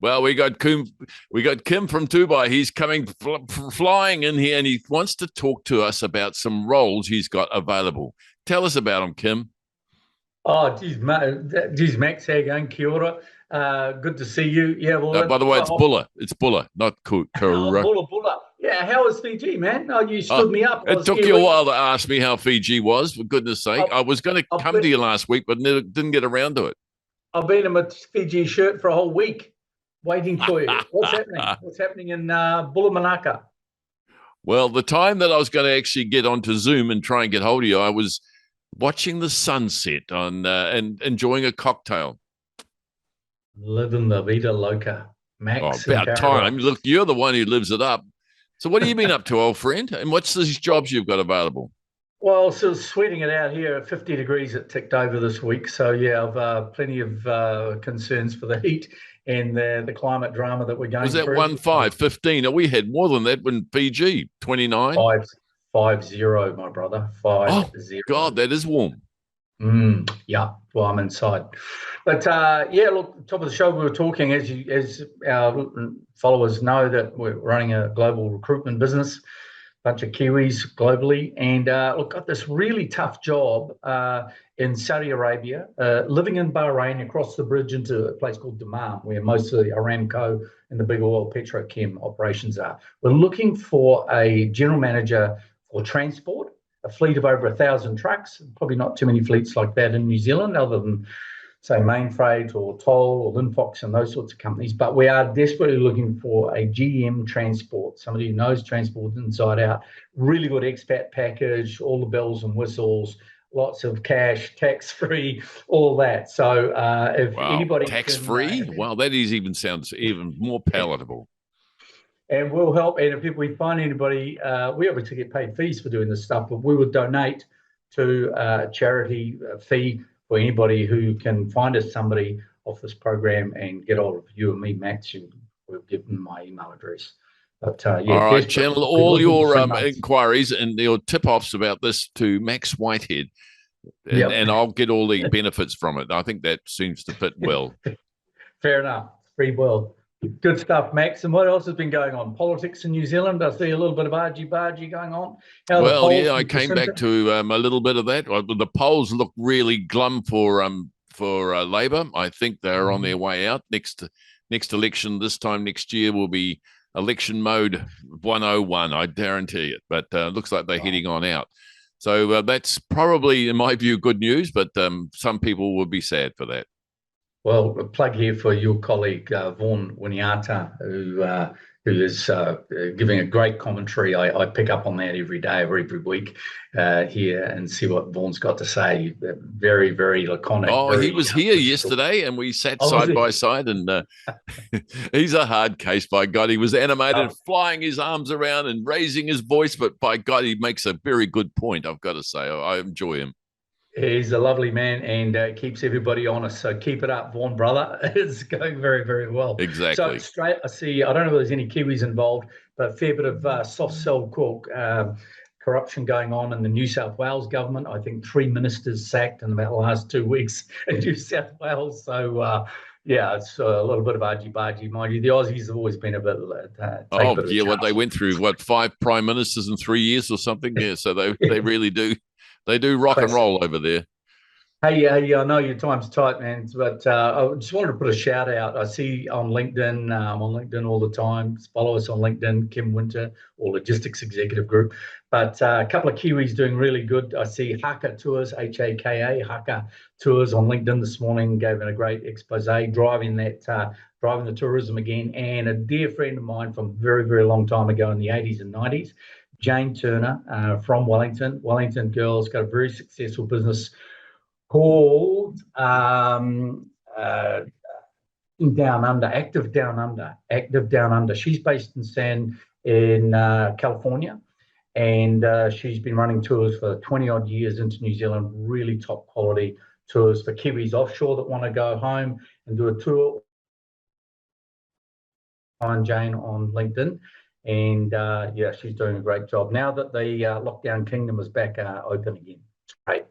Well, we got Kim from Dubai. He's coming flying in here, and he wants to talk to us about some roles he's got available. Tell us about them, Kim. Oh, geez, Max, how you going? Kia ora. Good to see you. Yeah, well, By the way, it's Buller. It's Buller, not oh, Kura. Bulla Bulla. Yeah, how was Fiji, man? Oh, you Oh, stood me up. I it was took here you a waiting. while to ask me how Fiji was, for goodness sake. I've, I was going to I've come been, to you last week, but didn't get around to it. I've been in my Fiji shirt for a whole week, waiting for you. What's happening? What's happening in Bulamanaka? Well, the time that I was going to actually get onto Zoom and try and get hold of you, I was watching the sunset on and enjoying a cocktail. Living the vida loca, Oh, Max in about time. paradise. Look, you're the one who lives it up. So what have you been up to, old friend? And what's these jobs you've got available? Well, so sweating it out here at 50 degrees. It ticked over this week. So, yeah, I've plenty of concerns for the heat and the climate drama that we're Was going that through. 1-5-15? Oh, we had more than that when PG 29. Five, 5-0, my brother. five Oh, zero. God, that is warm. Yeah, well, I'm inside. But yeah, look, top of the show, we were talking, as our followers know, that we're running a global recruitment business, bunch of Kiwis globally, and look, got this really tough job in Saudi Arabia, living in Bahrain, across the bridge into a place called Dammam, where most of the Aramco and the big oil petrochem operations are. We're looking for a general manager for transport, a fleet of over 1,000 trucks. Probably not too many fleets like that in New Zealand, other than say Mainfreight or Toll or Linfox and those sorts of companies. But we are desperately looking for a GM transport, somebody who knows transport inside out. Really good expat package, all the bells and whistles, lots of cash, tax free, all that. So if Wow. anybody Tax can, free? Wow, that is even sounds even more palatable. and we'll help. And if we find anybody, we obviously get paid fees for doing this stuff, but we would donate to a charity fee for anybody who can find us somebody off this program and get hold of you and me, Max. And we'll give them my email address. But yeah, All right, desperate. channel We're all looking for your 3 months. inquiries and your tip-offs about this to Max Whitehead, Yep. and I'll get all the benefits from it. I think that seems to fit well. Fair enough. Free world. Good stuff, Max. And what else has been going on? Politics in New Zealand. I see a little bit of argy-bargy going on. How are the Well, polls yeah, I from came back Jacinta? to a little bit of that. The polls look really glum for Labor. I think they're on their Mhm. way out. Next election this time next year will be election mode 101. I guarantee it. But looks like they're Wow. heading on out. So that's probably, in my view, good news. But some people will be sad for that. Well, a plug here for your colleague Vaughan Winiata, who is giving a great commentary. I pick up on that every day or every week here and see what Vaughan's got to say. Very, very laconic, Oh, he very was here critical. yesterday, and we sat Oh, was side he? by side, and he's a hard case. By God, he was animated, Oh, flying his arms around and raising his voice. But by God, he makes a very good point. I've got to say, I enjoy him. he's a lovely man and keeps everybody honest. So keep it up, Vaughan, brother. It's going very, very well. So Exactly. straight, I see. I don't know if there's any Kiwis involved, but a fair bit of soft cell corruption going on in the New South Wales government. I think 3 ministers sacked in about the last 2 weeks in New South Wales. So yeah, it's a little bit of argy-bargy, mind you. The Aussies have always been a bit take a Oh bit of a yeah, what they chance. went through, what, 5 prime ministers in 3 years or something? Yeah, so they really do. They do rock and Classic. roll over there. Hey, I know your time's tight, man, but I just wanted to put a shout out. I see on LinkedIn, I'm on LinkedIn all the time. Follow us on LinkedIn, Kim Winter or Logistics Executive Group. But a couple of Kiwis doing really good. I see Haka Tours, Haka, Haka Tours on LinkedIn this morning, gave it a great expose, driving the tourism again. And a dear friend of mine from a very, very long time ago in the 80s and 90s, Jane Turner from Wellington. Wellington girls, got a very successful business called Down Under, Active Down Under. She's based in California, and she's been running tours for 20 odd years into New Zealand. Really top quality tours for Kiwis offshore that want to go home and do a tour. Find Jane on LinkedIn. And yeah, she's doing a great job now that the lockdown kingdom is back open again. Great.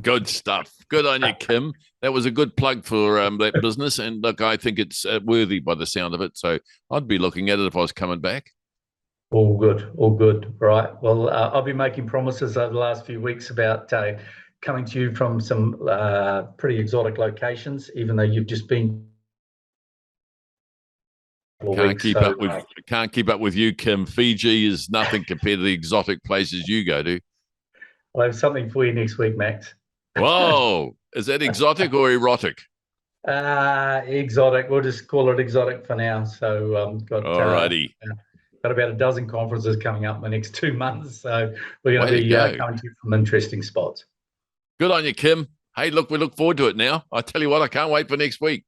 Good stuff. Good on you, Kim. That was a good plug for that business. And look, I think it's worthy by the sound of it. So I'd be looking at it if I was coming back. All good, all good. Right. Well, I've been making promises over the last few weeks about coming to you from some pretty exotic locations, even though you've just been. Can't keep up with you, Kim. Fiji is nothing compared to the exotic places you go to. I'll have something for you next week, Max. Whoa, is that exotic or erotic? Exotic. We'll just call it exotic for now. So Alrighty. Got about a dozen conferences coming up in the next 2 months. So we're going to be coming to you from interesting spots. Good on you, Kim. Hey, look, we look forward to it now. I tell you what, I can't wait for next week.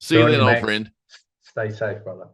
See you then, old friend. Stay safe, brother.